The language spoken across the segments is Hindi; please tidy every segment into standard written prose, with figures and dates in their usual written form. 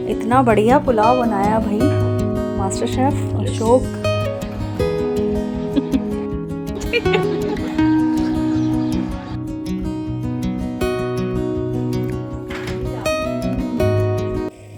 इतना बढ़िया पुलाव बनाया भाई master chef Ashok.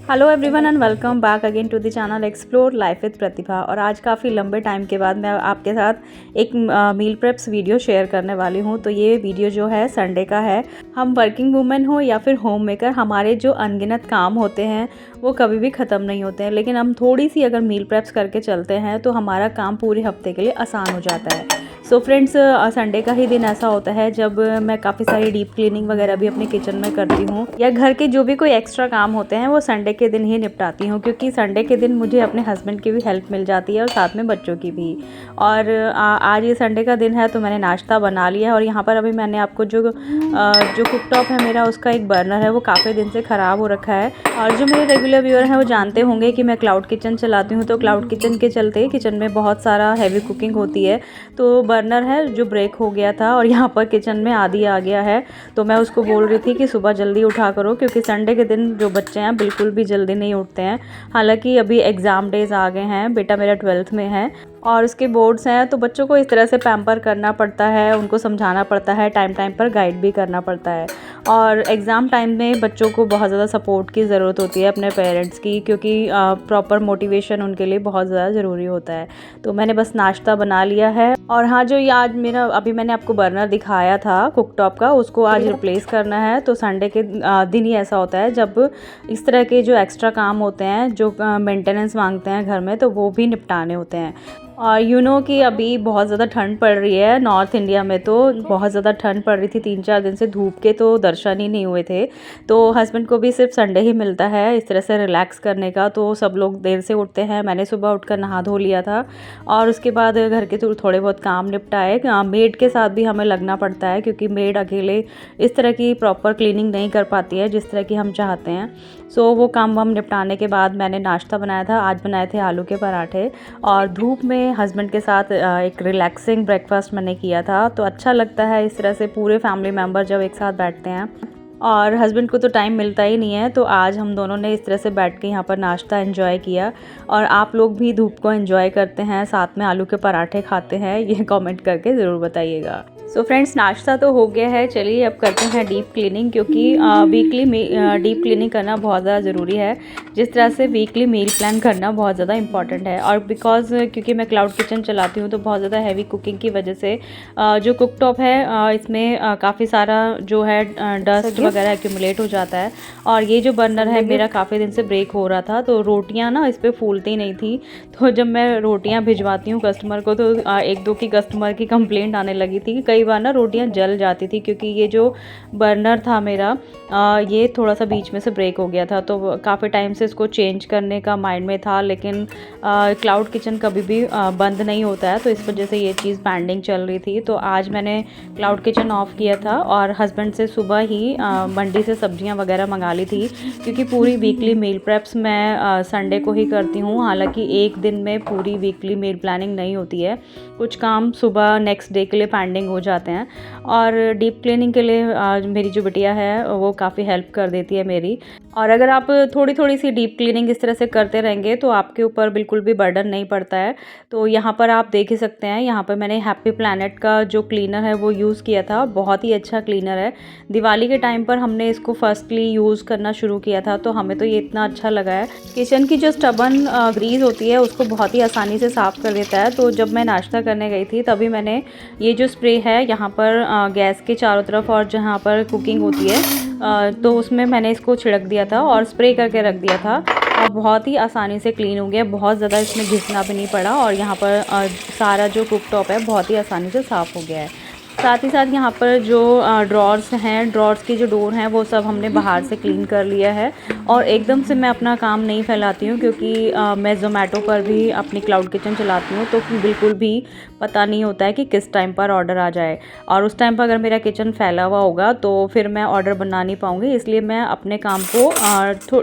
Hello everyone and welcome back again to the channel explore life with Pratibha. और आज काफ़ी लंबे टाइम के बाद मैं आपके साथ एक मील प्रेप्स वीडियो शेयर करने वाली हूँ। तो ये वीडियो जो है संडे का है। हम वर्किंग वुमेन हो या फिर होम मेकर, हमारे जो अनगिनत काम होते हैं वो कभी भी ख़त्म नहीं होते हैं, लेकिन हम थोड़ी सी अगर मील प्रेप्स करके चलते हैं तो हमारा काम पूरे हफ्ते के लिए आसान हो जाता है। सो फ्रेंड्स, संडे का ही दिन ऐसा होता है जब मैं काफ़ी सारी डीप क्लीनिंग वगैरह भी अपने किचन में करती हूँ, या घर के जो भी कोई एक्स्ट्रा काम होते हैं वो संडे के दिन ही निपटाती हूँ, क्योंकि संडे के दिन मुझे अपने हस्बैंड की भी हेल्प मिल जाती है और साथ में बच्चों की भी। और आज ये संडे का दिन है तो मैंने नाश्ता बना लिया है। और यहाँ पर अभी मैंने आपको जो कुकटॉप है मेरा, उसका एक बर्नर है वो काफ़ी दिन से ख़राब हो रखा है। और जो मेरे रेगुलर व्यूअर हैं वो जानते होंगे कि मैं क्लाउड किचन चलाती हूँ, तो क्लाउड किचन के चलते किचन में बहुत सारा हैवी कुकिंग होती है। तो बर्नर है जो ब्रेक हो गया था और यहाँ पर किचन में आधी आ गया है। तो मैं उसको बोल रही थी कि सुबह जल्दी उठा करो, क्योंकि संडे के दिन जो बच्चे हैं बिल्कुल भी जल्दी नहीं उठते हैं। हालांकि अभी एग्ज़ाम डेज आ गए हैं, बेटा मेरा 12th में है और उसके बोर्ड्स हैं, तो बच्चों को इस तरह से पैम्पर करना पड़ता है, उनको समझाना पड़ता है, टाइम टाइम पर गाइड भी करना पड़ता है। और एग्ज़ाम टाइम में बच्चों को बहुत ज़्यादा सपोर्ट की ज़रूरत होती है अपने पेरेंट्स की, क्योंकि प्रॉपर मोटिवेशन उनके लिए बहुत ज़्यादा ज़रूरी होता है। तो मैंने बस नाश्ता बना लिया है। और हाँ, जो ये आज मेरा अभी मैंने आपको बर्नर दिखाया था कुकटॉप का, उसको आज रिप्लेस करना है। तो संडे के दिन ही ऐसा होता है जब इस तरह के जो एक्स्ट्रा काम होते हैं, जो मेंटेनेंस मांगते हैं घर में, तो वो भी निपटाने होते हैं। और यू नो कि अभी बहुत ज़्यादा ठंड पड़ रही है नॉर्थ इंडिया में, तो बहुत ज़्यादा ठंड पड़ रही थी, 3-4 दिन से धूप के तो दर्शन ही नहीं हुए थे। तो हस्बैंड को भी सिर्फ संडे ही मिलता है इस तरह से रिलैक्स करने का। तो सब लोग देर से उठते हैं, मैंने सुबह उठकर नहा धो लिया था और उसके बाद घर के थोड़े बहुत काम निपटाए। मेड के साथ भी हमें लगना पड़ता है, क्योंकि मेड अकेले इस तरह की प्रॉपर क्लीनिंग नहीं कर पाती है जिस तरह की हम चाहते हैं। सो वो काम वाम निपटाने के बाद मैंने नाश्ता बनाया था। आज बनाए थे आलू के पराठे, और धूप में हस्बैंड के साथ एक रिलैक्सिंग ब्रेकफास्ट मैंने किया था। तो अच्छा लगता है इस तरह से पूरे फैमिली मेम्बर जब एक साथ बैठते हैं। और हस्बैंड को तो टाइम मिलता ही नहीं है, तो आज हम दोनों ने इस तरह से बैठ के यहाँ पर नाश्ता एंजॉय किया। और आप लोग भी धूप को एंजॉय करते हैं, साथ में आलू के पराठे खाते हैं, ये कमेंट करके ज़रूर बताइएगा। सो फ्रेंड्स, नाश्ता तो हो गया है, चलिए अब करते हैं डीप क्लीनिंग, क्योंकि वीकली डीप क्लीनिंग करना बहुत ज़्यादा ज़रूरी है। जिस तरह से वीकली मील प्लान करना बहुत ज़्यादा इंपॉर्टेंट है। और क्योंकि मैं क्लाउड किचन चलाती हूँ, तो बहुत ज़्यादा हैवी कुकिंग की वजह से जो कुकटॉप है इसमें काफ़ी सारा जो है डस्ट वगैरह एक्यूमुलेट हो जाता है। और ये जो बर्नर है मेरा काफ़ी दिन से ब्रेक हो रहा था, तो रोटियाँ ना इस पर फूलती नहीं थी। तो जब मैं रोटियाँ भिजवाती हूँ कस्टमर को, तो 1-2 की कस्टमर की कंप्लेंट आने लगी थी कि कई बार ना रोटियां जल जाती थी, क्योंकि ये जो बर्नर था मेरा ये थोड़ा सा बीच में से ब्रेक हो गया था। तो काफ़ी टाइम से इसको चेंज करने का माइंड में था, लेकिन क्लाउड किचन कभी भी बंद नहीं होता है, तो इस वजह से ये चीज़ पेंडिंग चल रही थी। तो आज मैंने क्लाउड किचन ऑफ किया था और हस्बैंड से सुबह ही मंडी से सब्जियां वगैरह मंगा ली थी, क्योंकि पूरी वीकली मील प्रेप्स मैं संडे को ही करती हूँ। हालांकि एक दिन में पूरी वीकली मील प्लानिंग नहीं होती है, कुछ काम सुबह नेक्स्ट डे के लिए पेंडिंग हो जाते हैं। और डीप क्लीनिंग के लिए मेरी जो बिटिया है वो काफ़ी हेल्प कर देती है मेरी। और अगर आप थोड़ी थोड़ी सी डीप क्लीनिंग इस तरह से करते रहेंगे तो आपके ऊपर बिल्कुल भी बर्डन नहीं पड़ता है। तो यहाँ पर आप देख ही सकते हैं, यहाँ पर मैंने हैप्पी प्लैनेट का जो क्लीनर है वो यूज़ किया था। बहुत ही अच्छा क्लीनर है। दिवाली के टाइम पर हमने इसको फर्स्टली यूज़ करना शुरू किया था, तो हमें तो ये इतना अच्छा लगा है। किचन की जो स्टबन ग्रीस होती है उसको बहुत ही आसानी से साफ़ कर देता है। तो जब मैं नाश्ता करने गई थी तभी मैंने ये जो स्प्रे है यहाँ पर गैस के चारों तरफ और जहाँ पर कुकिंग होती है तो उसमें मैंने इसको छिड़क दिया था और स्प्रे करके रख दिया था, और बहुत ही आसानी से क्लीन हो गया। बहुत ज़्यादा इसमें घिसना भी नहीं पड़ा, और यहाँ पर सारा जो कुकटॉप है बहुत ही आसानी से साफ़ हो गया है। साथ ही साथ यहाँ पर जो ड्रॉर्स हैं, ड्रॉर्स की जो डोर हैं वो सब हमने बाहर से क्लीन कर लिया है। और एकदम से मैं अपना काम नहीं फैलाती हूँ, क्योंकि मैं ज़ोमैटो पर भी अपनी क्लाउड किचन चलाती हूँ, तो बिल्कुल भी पता नहीं होता है कि किस टाइम पर ऑर्डर आ जाए। और उस टाइम पर अगर मेरा किचन फैला हुआ होगा तो फिर मैं ऑर्डर बना नहीं पाऊँगी, इसलिए मैं अपने काम को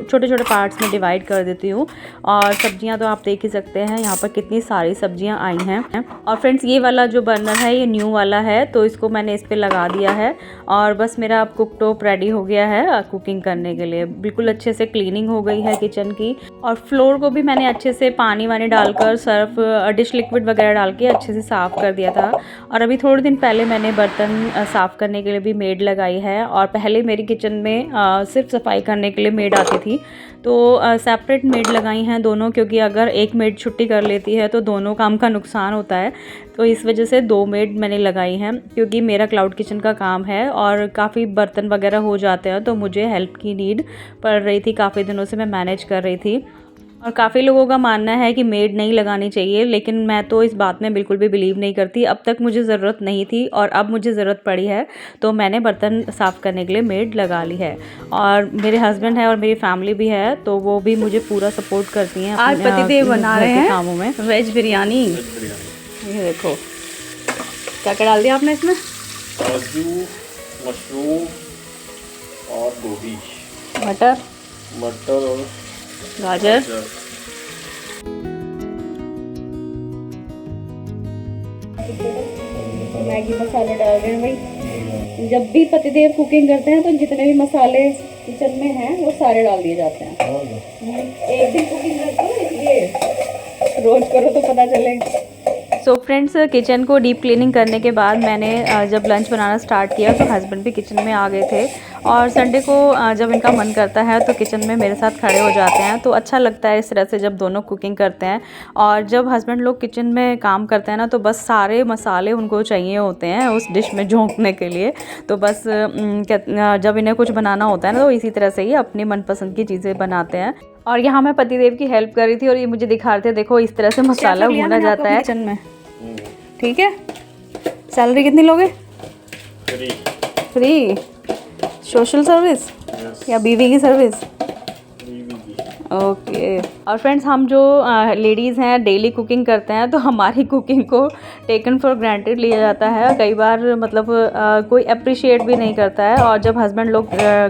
छोटे छोटे पार्ट्स में डिवाइड कर देती हूँ। और सब्जियाँ तो आप देख ही सकते हैं यहाँ पर कितनी सारी सब्जियाँ आई हैं। और फ्रेंड्स, ये वाला जो बर्नर है ये न्यू वाला है, तो तो इसको मैंने इस पे लगा दिया है और बस मेरा अब कुक टॉप रेडी हो गया है कुकिंग करने के लिए। बिल्कुल अच्छे से क्लीनिंग हो गई है किचन की और फ्लोर को भी मैंने अच्छे से पानी वानी डालकर सर्फ डिश लिक्विड वगैरह डाल के अच्छे से साफ़ कर दिया था। और अभी थोड़े दिन पहले मैंने बर्तन साफ़ करने के लिए भी मेड लगाई है। और पहले मेरी किचन में सिर्फ सफाई करने के लिए मेड आती थी, तो सेपरेट मेड लगाई हैं दोनों, क्योंकि अगर एक मेड छुट्टी कर लेती है तो दोनों काम का नुकसान होता है। तो इस वजह से 2 मेड मैंने लगाई हैं, क्योंकि मेरा क्लाउड किचन का काम है और काफ़ी बर्तन वगैरह हो जाते हैं, तो मुझे हेल्प की नीड पड़ रही थी। काफ़ी दिनों से मैं मैनेज कर रही थी और काफ़ी लोगों का मानना है कि मेड नहीं लगानी चाहिए, लेकिन मैं तो इस बात में बिल्कुल भी बिलीव नहीं करती। अब तक मुझे ज़रूरत नहीं थी और अब मुझे ज़रूरत पड़ी है, तो मैंने बर्तन साफ़ करने के लिए मेड लगा ली है। और मेरे हस्बैंड है और मेरी फैमिली भी है, तो वो भी मुझे पूरा सपोर्ट करती हैं। आज पतिदेव बना रहे हैं कामों में वेज बिरयानी। ये देखो क्या क्या डाल दिया आपने इसमें। काजू, मशरूम और गोभी, मटर और गाजर। मैगी मसाले डाल रहे हैं भाई। जब भी पतिदेव कुकिंग करते हैं तो जितने भी मसाले किचन में हैं वो सारे डाल दिए जाते हैं। एक दिन कुकिंग करते हो इसलिए रोज करो तो पता चले। सो फ्रेंड्स, किचन को डीप क्लीनिंग करने के बाद मैंने जब लंच बनाना स्टार्ट किया तो हस्बैंड भी किचन में आ गए थे। और संडे को जब इनका मन करता है तो किचन में मेरे साथ खड़े हो जाते हैं, तो अच्छा लगता है इस तरह से जब दोनों कुकिंग करते हैं। और जब हस्बैंड लोग किचन में काम करते हैं ना, तो बस सारे मसाले उनको चाहिए होते हैं उस डिश में झोंकने के लिए। तो बस जब इन्हें कुछ बनाना होता है ना, तो इसी तरह से ही अपनी मनपसंद की चीज़ें बनाते हैं। और यहाँ मैं पतिदेव की हेल्प कर रही थी और ये मुझे दिखा रहे थे, देखो इस तरह से मसाला भुना जाता है किचन में। ठीक है। सैलरी कितनी लोगे? फ्री सोशल सर्विस या बीवी की सर्विस? ओके। और फ्रेंड्स, हम जो लेडीज़ हैं डेली कुकिंग करते हैं, तो हमारी कुकिंग को टेकन फॉर ग्रांटेड लिया जाता है। कई बार मतलब कोई अप्रिशिएट भी नहीं करता है। और जब हस्बैंड लोग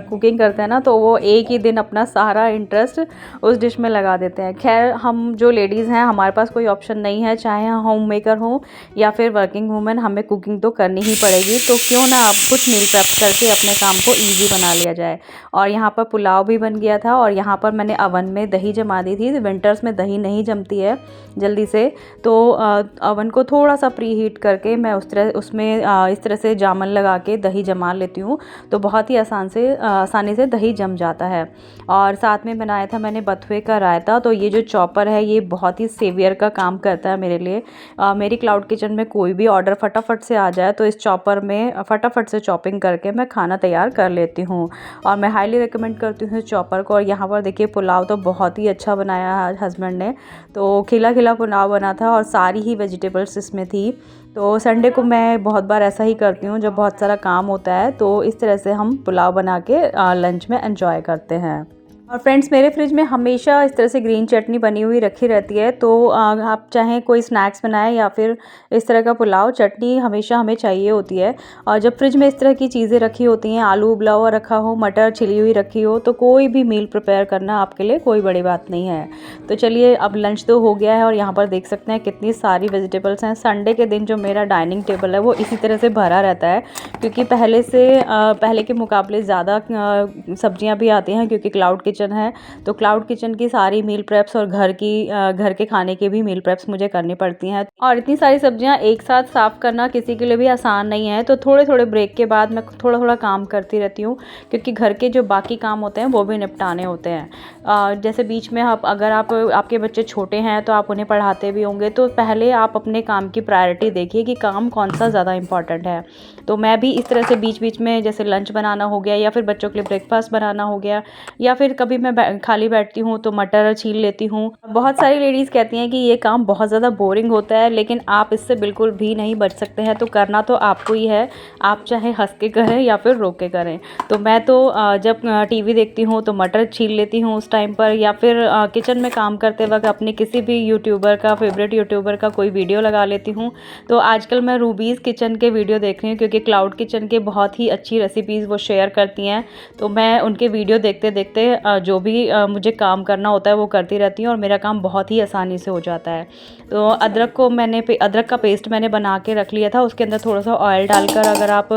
कुकिंग करते हैं ना, तो वो एक ही दिन अपना सारा इंटरेस्ट उस डिश में लगा देते हैं। खैर, हम जो लेडीज़ हैं हमारे पास कोई ऑप्शन नहीं है, चाहे हम होम मेकर हों या फिर वर्किंग वूमेन, हमें कुकिंग तो करनी ही पड़ेगी। तो क्यों ना आप कुछ मील प्रेप करके अपने काम को ईजी बना लिया जाए। और यहाँ पर पुलाव भी बन गया था और यहाँ पर मैंने अवन में दही जमा दी थी। विंटर्स में दही नहीं जमती है जल्दी से, तो अवन को थोड़ा सा प्री हीट करके मैं उसमें इस तरह से जामन लगा के दही जमा लेती हूँ, तो बहुत ही आसानी से दही जम जाता है। और साथ में बनाया था मैंने बथुए का रायता। तो ये जो चॉपर है ये बहुत ही सेवियर का काम करता है मेरे लिए। मेरी क्लाउड किचन में कोई भी ऑर्डर फटाफट से आ जाए तो इस चॉपर में फटाफट से चॉपिंग करके मैं खाना तैयार कर लेती हूँ और मैं हाईली रिकमेंड करती हूँ इस चॉपर को। और यहाँ पर देखिए पुलाव तो बहुत ही अच्छा बनाया है हस्बैंड ने, तो खिला खिला पुलाव बना था और सारी ही वेजिटेबल्स इसमें थी। तो संडे को मैं बहुत बार ऐसा ही करती हूँ, जब बहुत सारा काम होता है तो इस तरह से हम पुलाव बना के लंच में एंजॉय करते हैं। और फ्रेंड्स, मेरे फ्रिज में हमेशा इस तरह से ग्रीन चटनी बनी हुई रखी रहती है, तो आप चाहे कोई स्नैक्स बनाएं या फिर इस तरह का पुलाव, चटनी हमेशा हमें चाहिए होती है। और जब फ्रिज में इस तरह की चीज़ें रखी होती हैं, आलू उबला हुआ रखा हो, मटर छिली हुई रखी हो, तो कोई भी मील प्रिपेयर करना आपके लिए कोई बड़ी बात नहीं है। तो चलिए, अब लंच तो हो गया है और यहाँ पर देख सकते हैं कितनी सारी वेजिटेबल्स हैं। संडे के दिन जो मेरा डाइनिंग टेबल है वो इसी तरह से भरा रहता है, क्योंकि पहले के मुकाबले ज़्यादा सब्जियाँ भी आती हैं, क्योंकि क्लाउड किचन है। तो क्लाउड किचन की सारी मील प्रेप्स और घर के खाने की भी मील प्रेप्स मुझे करनी पड़ती हैं। और इतनी सारी सब्जियां एक साथ साफ़ करना किसी के लिए भी आसान नहीं है, तो थोड़े थोड़े ब्रेक के बाद मैं थोड़ा थोड़ा काम करती रहती हूँ, क्योंकि घर के जो बाकी काम होते हैं वो भी निपटाने होते हैं। जैसे बीच में अगर आपके बच्चे छोटे हैं तो आप उन्हें पढ़ाते भी होंगे, तो पहले आप अपने काम की प्रायोरिटी देखिए कि काम कौन सा ज़्यादा इंपॉर्टेंट है। तो मैं भी इस तरह से बीच बीच में जैसे लंच बनाना हो गया या फिर बच्चों के लिए ब्रेकफास्ट बनाना हो गया, या फिर कभी मैं खाली बैठती हूँ तो मटर छील लेती हूँ। बहुत सारी लेडीज़ कहती हैं कि ये काम बहुत ज़्यादा बोरिंग होता है, लेकिन आप इससे बिल्कुल भी नहीं बच सकते हैं। तो करना तो आपको ही है, आप चाहे हंस के करें या फिर रो के करें। तो मैं तो जब टीवी देखती हूँ तो मटर छील लेती हूँ उस टाइम पर, या फिर किचन में काम करते वक्त अपने किसी भी फेवरेट यूट्यूबर का कोई वीडियो लगा लेती हूँ। तो आजकल मैं रूबीज़ किचन के वीडियो देख रही हूँ, क्योंकि क्योंकि क्लाउड किचन के बहुत ही अच्छी रेसिपीज़ वो शेयर करती हैं। तो मैं उनके वीडियो देखते देखते जो भी मुझे काम करना होता है वो करती रहती हूँ और मेरा काम बहुत ही आसानी से हो जाता है। तो अदरक का पेस्ट मैंने बना के रख लिया था। उसके अंदर थोड़ा सा ऑयल डालकर अगर आप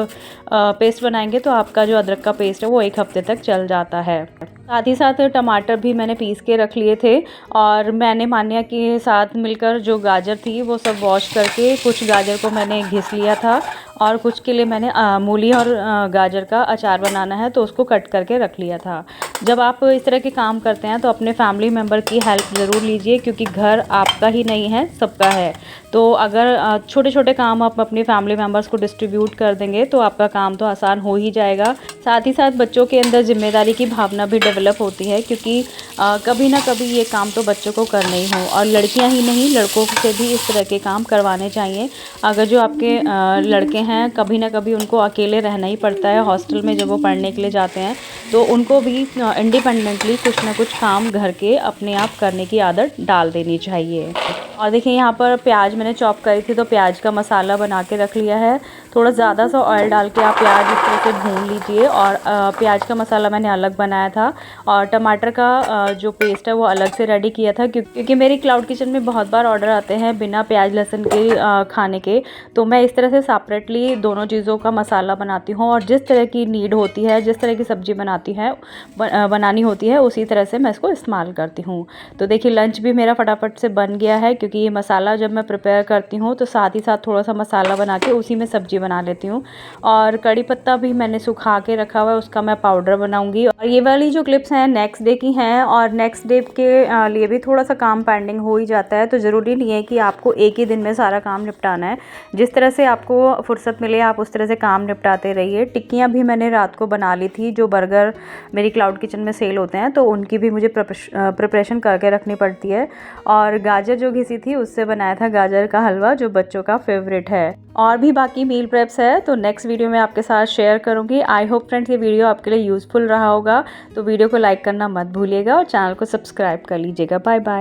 पेस्ट बनाएंगे तो आपका जो अदरक का पेस्ट है वो 1 हफ्ते तक चल जाता है। साथ ही साथ टमाटर भी मैंने पीस के रख लिए थे और मैंने मान्या के साथ मिलकर जो गाजर थी वो सब वॉश करके कुछ गाजर को मैंने घिस लिया था और कुछ के लिए मैंने मूली और गाजर का अचार बनाना है तो उसको कट करके रख लिया था। जब आप इस तरह के काम करते हैं तो अपने फैमिली मेम्बर की हेल्प ज़रूर लीजिए, क्योंकि घर आपका ही नहीं है, सबका है। तो अगर छोटे छोटे काम आप अपनी फैमिली मेम्बर्स को डिस्ट्रीब्यूट कर देंगे तो आपका काम तो आसान हो ही जाएगा। साथ ही साथ बच्चों के अंदर जिम्मेदारी की भावना भी डेवलप होती है, क्योंकि कभी ना कभी ये काम तो बच्चों को करना ही हो, और लड़कियां ही नहीं लड़कों से भी इस तरह के काम करवाने चाहिए। अगर जो आपके लड़के हैं कभी ना कभी उनको अकेले रहना ही पड़ता है हॉस्टल में जब वो पढ़ने के लिए जाते हैं, तो उनको भी इंडिपेंडेंटली कुछ ना कुछ काम घर के अपने आप करने की आदत डाल देनी चाहिए। और देखिए यहाँ पर प्याज मैंने चॉप करी थी तो प्याज का मसाला बना के रख लिया है। थोड़ा ज़्यादा सा ऑयल डाल के आप प्याज इस तरह से भून लीजिए। और प्याज का मसाला मैंने अलग बनाया था और टमाटर का जो पेस्ट है वो अलग से रेडी किया था, क्योंकि मेरी क्लाउड किचन में बहुत बार ऑर्डर आते हैं बिना प्याज लहसुन के खाने के। तो मैं इस तरह से सेपरेटली दोनों चीज़ों का मसाला बनाती हूँ और जिस तरह की नीड होती है, जिस तरह की सब्ज़ी बनानी होती है उसी तरह से मैं इसको इस्तेमाल करती हूँ। तो देखिए लंच भी मेरा फटाफट से बन गया है, क्योंकि ये मसाला जब मैं प्रिपेयर करती हूँ तो साथ ही साथ थोड़ा सा मसाला बना के उसी में सब्ज़ी बना लेती हूँ। और कड़ी पत्ता भी मैंने सुखा के रखा हुआ है, उसका मैं पाउडर बनाऊँगी। और ये वाली जो क्लिप्स हैं नेक्स्ट डे की हैं, और नेक्स्ट डे के लिए भी थोड़ा सा काम पेंडिंग हो ही जाता है। तो ज़रूरी नहीं है कि आपको एक ही दिन में सारा काम निपटाना है। जिस तरह से आपको फुर्सत मिले आप उस तरह से काम निपटाते रहिए। टिक्कियाँ भी मैंने रात को बना ली थी, जो बर्गर मेरी क्लाउड किचन में सेल होते हैं तो उनकी भी मुझे प्रिपरेशन करके रखनी पड़ती है। और गाजर जो घिसी थी उससे बनाया था गाजर का हलवा, जो बच्चों का फेवरेट है। और भी बाकी मील प्रेप्स है तो नेक्स्ट वीडियो में आपके साथ शेयर करूंगी। आई होप फ्रेंड्स ये वीडियो आपके लिए यूज़फुल रहा होगा। तो वीडियो को लाइक करना मत भूलिएगा और चैनल को सब्सक्राइब कर लीजिएगा। Bye bye.